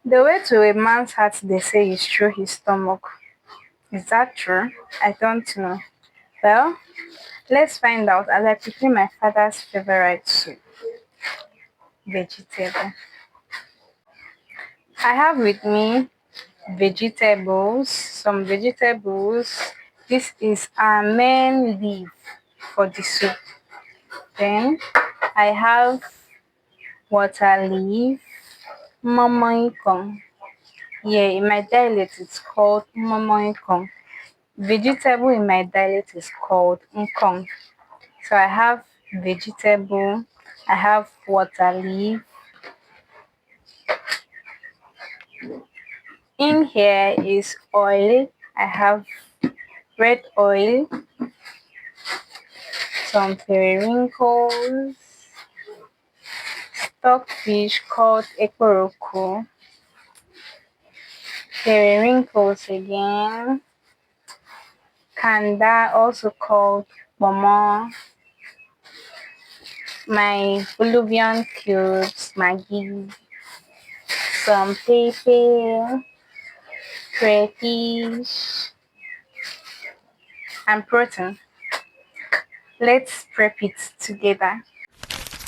The way to a man's heart, they say, is through his stomach. Is that true? I don't know. Well, let's find out as I prepare my father's favorite soup, vegetable. I have with me vegetables, some vegetables. This is our main leaf for the soup. Then I have water leaf, momoikong. Yeah, in my dialect it's called momoikong. Vegetable in my dialect is called nkong. So I have vegetable, I have water leaf. In here is oil. I have red oil, some periwinkles, stockfish called ekoroko, periwinkles again, kanda also called bomo, my Bolivian cubes, Maggi, some pepper, crayfish, and protein. Let's prep it together.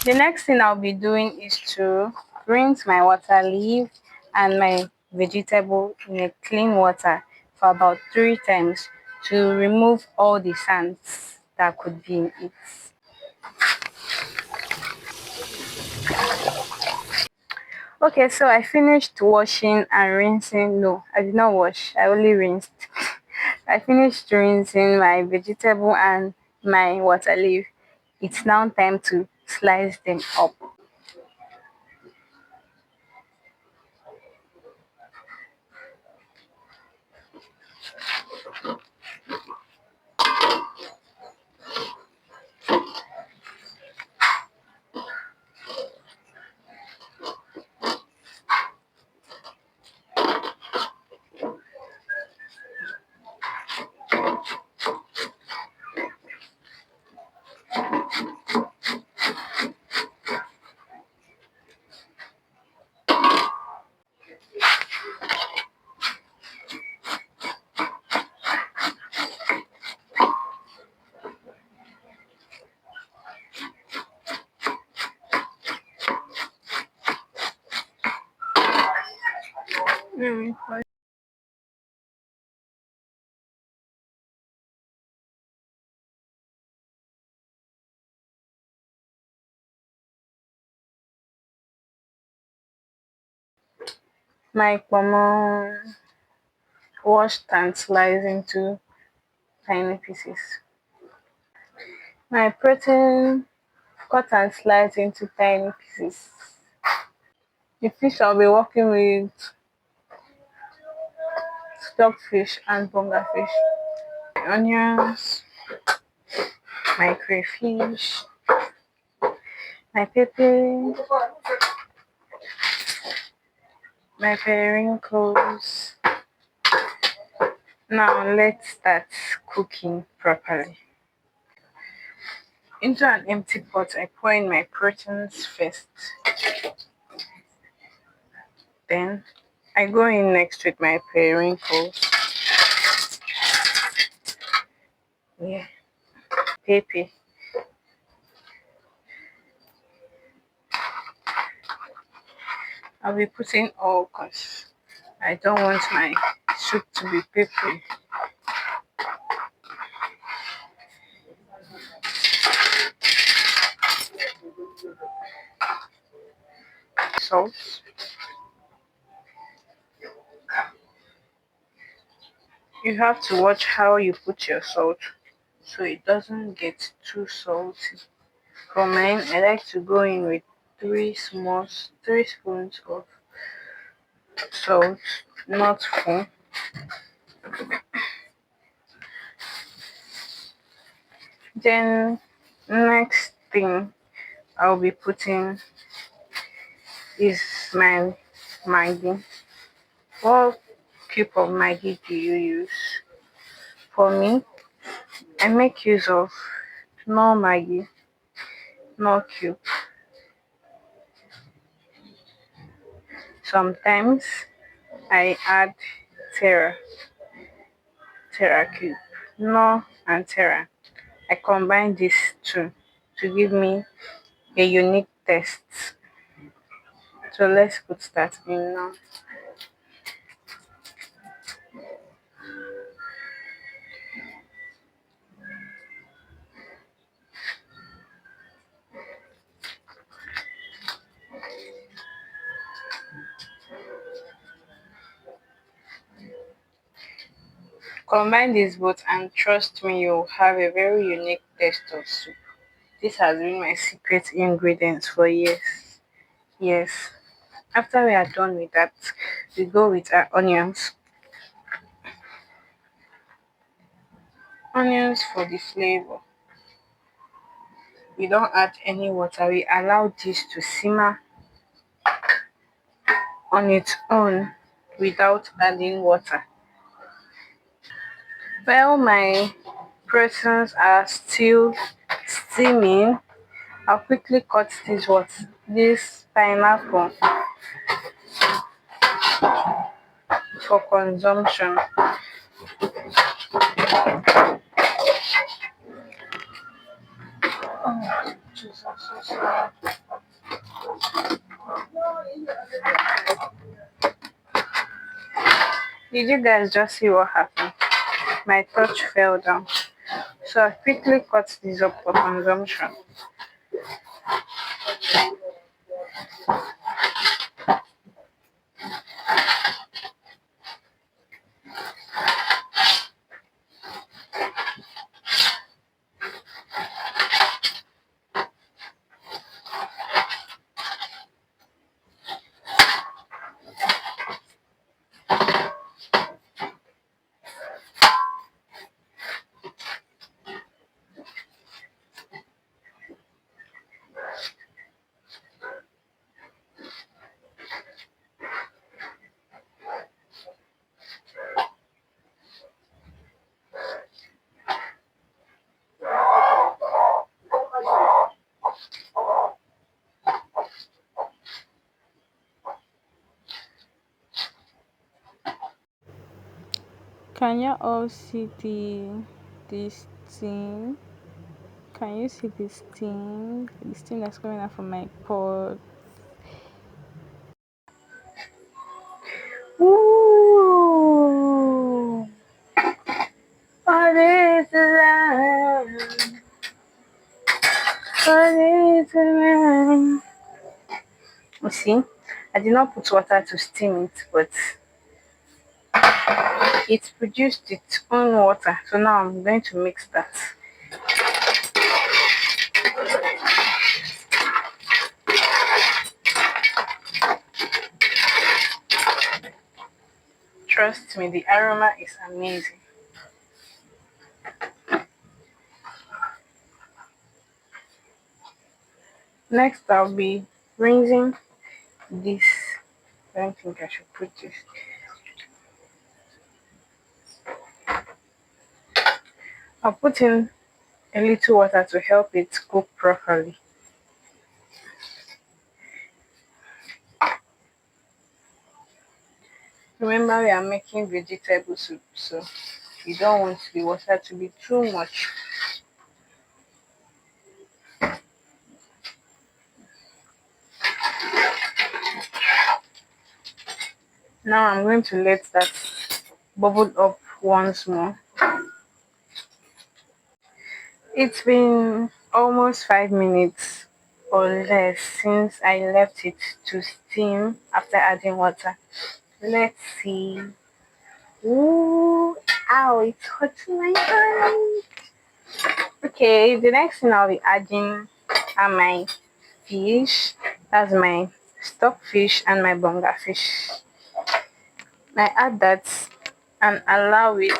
The next thing I'll be doing is to rinse my water leaf and my vegetable in a clean water for about 3 times to remove all the sands that could be in it. Okay, so I finished washing and rinsing. No, I did not wash, I only rinsed. I finished rinsing my vegetable and my water leaf. It's now time to slice them up. My pomo washed and sliced into tiny pieces. My protein cut and sliced into tiny pieces. The fish I'll be working with stockfish and bonga fish. My onions, my crayfish, my pepper, my periwinkles. Now let's start cooking properly. Into an empty pot, I pour in my proteins first. Then I go in next with my periwinkles. Yeah, pepper. I'll be putting all because I don't want my soup to be peppery. Salt. You have to watch how you put your salt so it doesn't get too salty. For mine, I like to go in with 3 spoons of salt, not full. Then next thing I'll be putting is my Maggi. What cube of Maggi do you use? For me, I make use of no Maggi, no cube. Sometimes I add Terra, Terra Cube, no and Terra. I combine these two to give me a unique taste. So let's put that in now. Combine these both and trust me, you'll have a very unique taste of soup. This has been my secret ingredients for years. Yes. After we are done with that, we go with our onions. Onions for the flavor. We don't add any water. We allow this to simmer on its own without adding water. While my persons are still steaming, I'll quickly cut this pineapple for consumption. Did you guys just see what happened? My touch fell down. So I quickly cut this up for consumption. Can you all see this thing? Can you see this thing? This thing that's coming out from my pot. Ooh, what is love? What is love? You see, I did not put water to steam it, but it produced its own water. So now I'm going to mix that. Trust me, the aroma is amazing. Next, I'll be rinsing this. I don't think I should put this. I'll put in a little water to help it cook properly. Remember, we are making vegetable soup, so you don't want the water to be too much. Now I'm going to let that bubble up once more. It's been almost 5 minutes or less since I left it to steam after adding water. Let's see. Ooh, ow, it's hurting my hand. Okay, the next thing I'll be adding are my fish. That's my stockfish and my bonga fish. I add that and allow it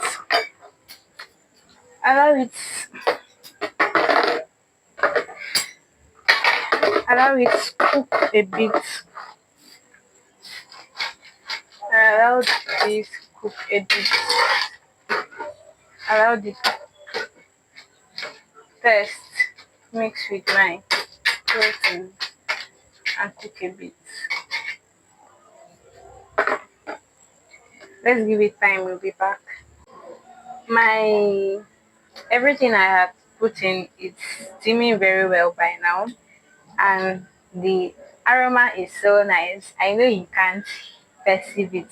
cook a bit. Allow this cook a bit. Allow the paste mix with my protein and cook a bit. Let's give it time, we'll be back. My everything I had put in, it's steaming very well by now, and the aroma is so nice. I know you can't perceive it,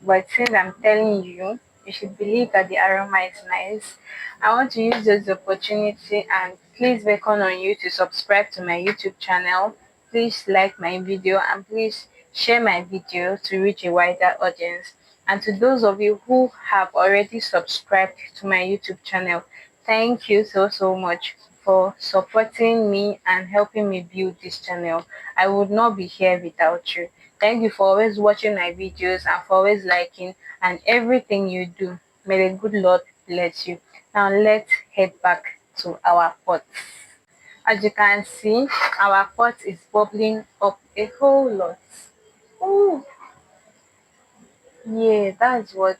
but since I'm telling you, you should believe that the aroma is nice. I want to use this opportunity and please beckon on you to subscribe to my YouTube channel. Please like my video and please share my video to reach a wider audience. And to those of you who have already subscribed to my YouTube channel, thank you so much for supporting me and helping me build this channel. I would not be here without you. Thank you for always watching my videos and for always liking and everything you do. May the good Lord bless you. Now let's head back to our pot. As you can see, our pot is bubbling up a whole lot. Oh, yeah, that's what.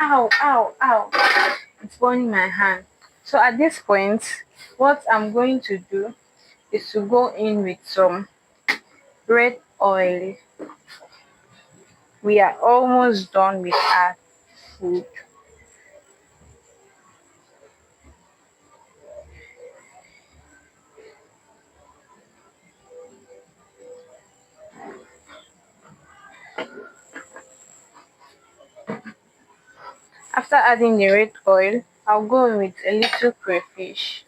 Ow, ow, ow. It's burning my hand. So at this point, what I'm going to do is to go in with some red oil. We are almost done with our food. After adding the red oil, I'll go in with a little crayfish.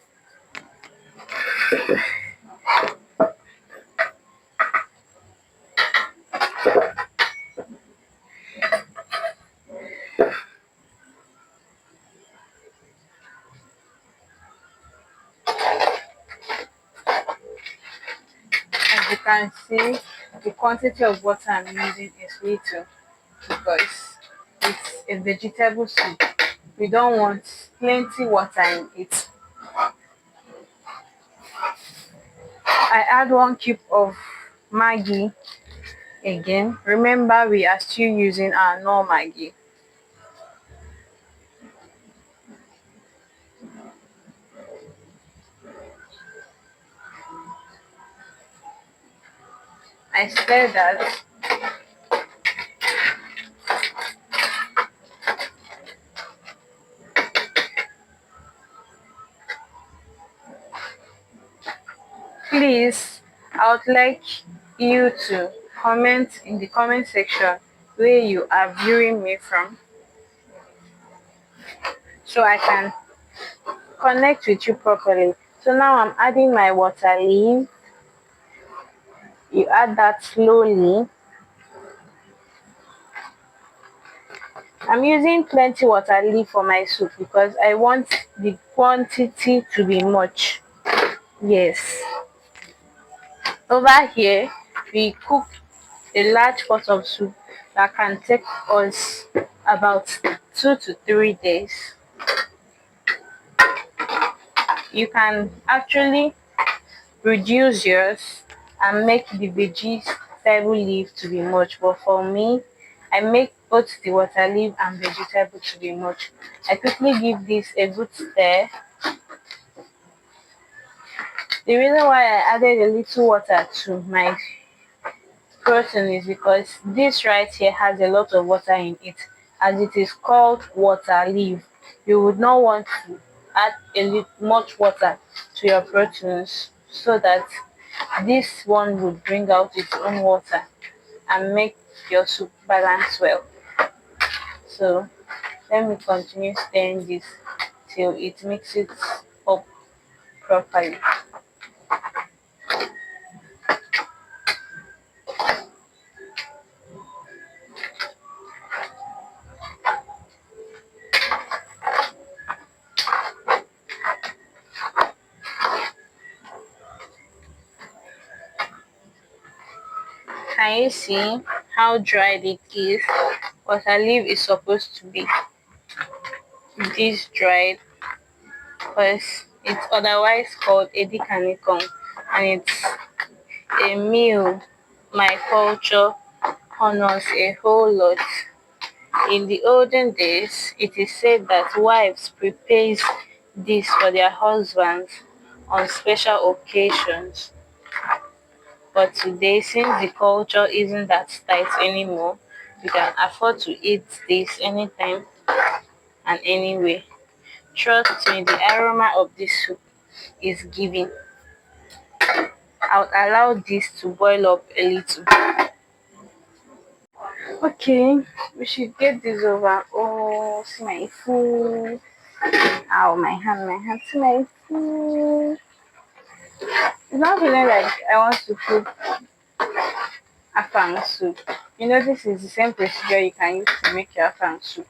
As you can see, the quantity of water I'm using is little because it's a vegetable soup. We don't want plenty water in it. I add 1 cube of Maggi again. Remember, we are still using our normal Maggi. I stir that. Please, I would like you to comment in the comment section where you are viewing me from so I can connect with you properly. So now I'm adding my water leaf. You add that slowly. I'm using plenty water leaf for my soup because I want the quantity to be much. Yes. Over here, we cook a large pot of soup that can take us about 2 to 3 days. You can actually reduce yours and make the vegetable leaf to be much, but for me, I make both the water leaf and vegetable to be much. I quickly give this a good stir. The reason why I added a little water to my protein is because this right here has a lot of water in it, as it is called water leaf. You would not want to add much water to your proteins so that this one would bring out its own water and make your soup balance well. So let me continue stirring this till it mixes up properly. Can you see how dried it is? Water leaf is supposed to be this dried because it's otherwise called edikanikong, and it's a meal my culture honors a whole lot. In the olden days, it is said that wives prepare this for their husbands on special occasions. But today, since the culture isn't that tight anymore, You can afford to eat this anytime and anywhere. Trust me, the aroma of this soup is giving. I'll allow this to boil up a little. Okay, we should get this over. Oh, see my food. Ow, my hand, see my food. It's not feeling like I want to cook afang soup. You know, this is the same procedure you can use to make your afang soup.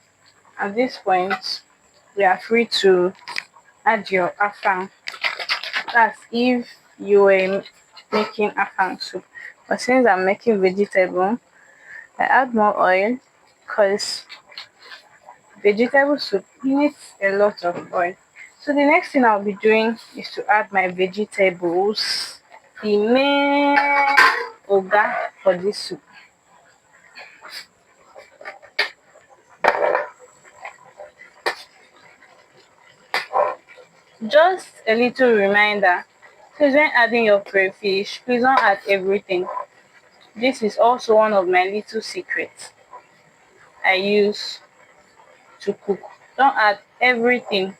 At this point, we are free to add your afang. That's if you were making afang soup. But since I'm making vegetable, I add more oil because vegetable soup needs a lot of oil. So the next thing I'll be doing is to add my vegetables. The main oga for this soup. Just a little reminder, please when adding your crayfish, please don't add everything. This is also one of my little secrets I use to cook. Don't add everything.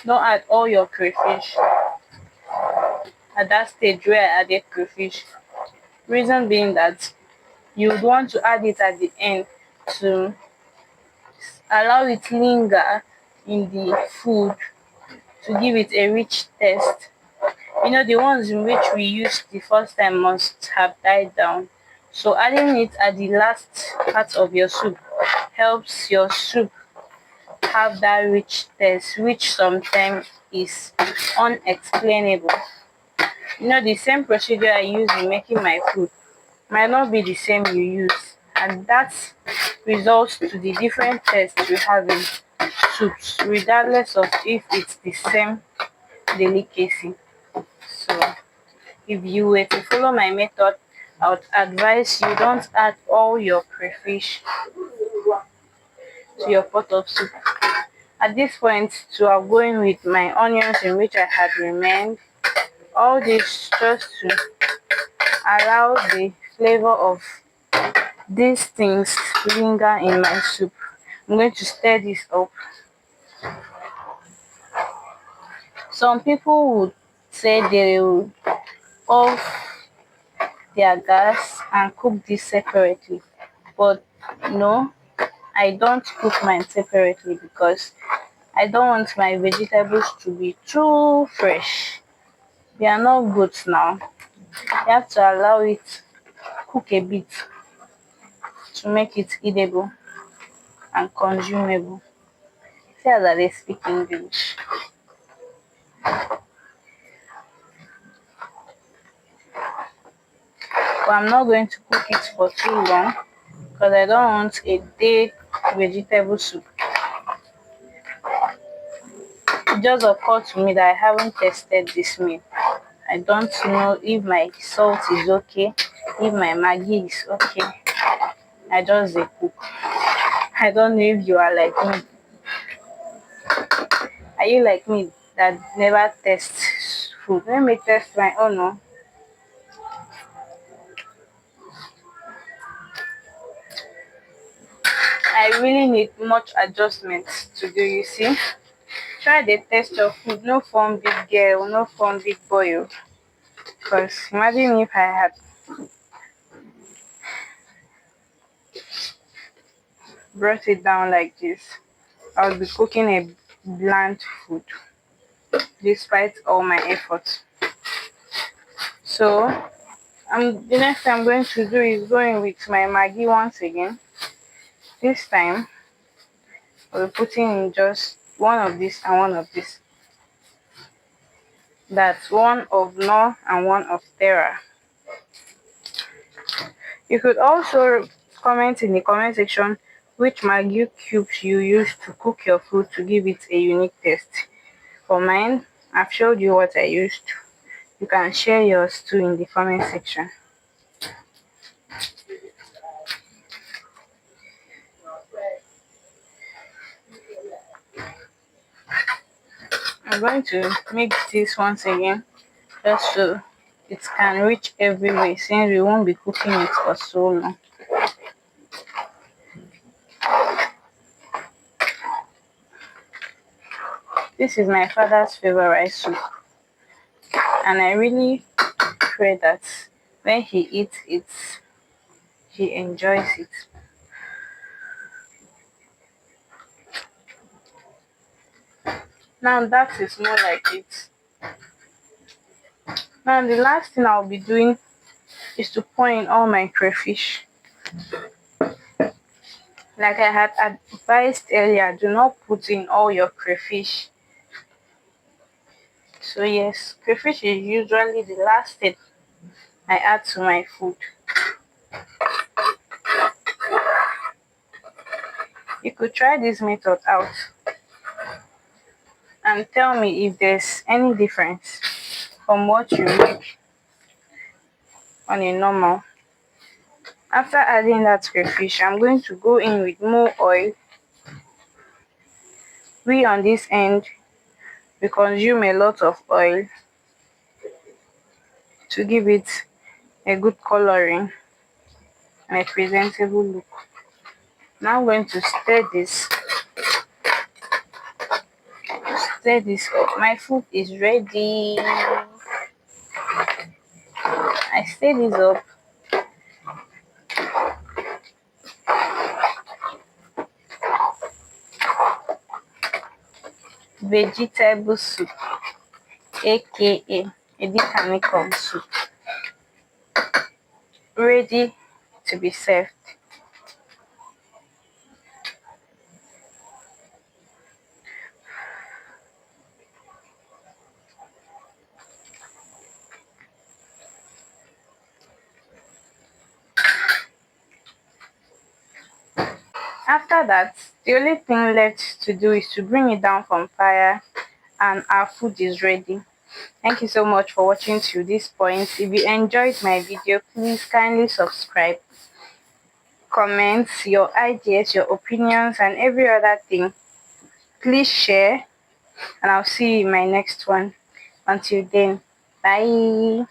Don't add all your crayfish at that stage where I added crayfish. Reason being that you would want to add it at the end to allow it linger in the food to give it a rich taste. You know, the ones in which we used the first time must have died down. So adding it at the last part of your soup helps your soup have that rich taste, which sometimes is unexplainable. You know, the same procedure I use in making my food might not be the same you use, and that results to the different taste we have in soups, regardless of if it's the same delicacy. So if you were to follow my method, I would advise you don't add all your crayfish to your pot of soup. At this point, to I'm going with my onions in which I had remained. All this just to allow the flavor of these things to linger in my soup. I'm going to stir this up. Some people would say they will off their gas and cook this separately, but no, I don't cook mine separately because I don't want my vegetables to be too fresh. They are not good now. You have to allow it cook a bit to make it eatable and consumable. See as I dey speak English. But I'm not going to cook it for too long because I don't want a thick vegetable soup. It just occurred to me that I haven't tested this meal. I don't know if my salt is okay, if my Maggi is okay. I just dey cook. I don't know if you are like me. Are you like me that never tests food? Let me test my own. Oh. I really need much adjustment to do, you see. Try the taste of food, no fun big girl, no fun big boy. Oh. Because imagine if I had brought it down like this, I would be cooking a bland food despite all my efforts. So the next thing I'm going to do is going with my Maggi once again. This time I'll be putting in just one of this and one of this. That's one of Knorr and one of Terra. You could also comment in the comment section which Maggi cubes you use to cook your food to give it a unique taste. For mine, I've showed you what I used. You can share yours too in the comment section. I'm going to mix this once again just so it can reach everywhere since we won't be cooking it for so long. This is my father's favorite soup, and I really pray that when he eats it, he enjoys it. Now that is more like it. Now the last thing I'll be doing is to pour in all my crayfish. Like I had advised earlier, do not put in all your crayfish. So yes, crayfish is usually the last thing I add to my food. You could try this method out and tell me if there's any difference from what you make on a normal. After adding that crayfish, I'm going to go in with more oil. We on this end, we consume a lot of oil to give it a good coloring and a presentable look. Now I'm going to stir this up. My food is ready. I stir this up. Vegetable soup, aka Edikanikong soup, ready to be served. After that, the only thing left to do is to bring it down from fire and our food is ready. Thank you so much for watching to this point. If you enjoyed my video, please kindly subscribe, comment your ideas, your opinions, and every other thing. Please share, and I'll see you in my next one. Until then, bye.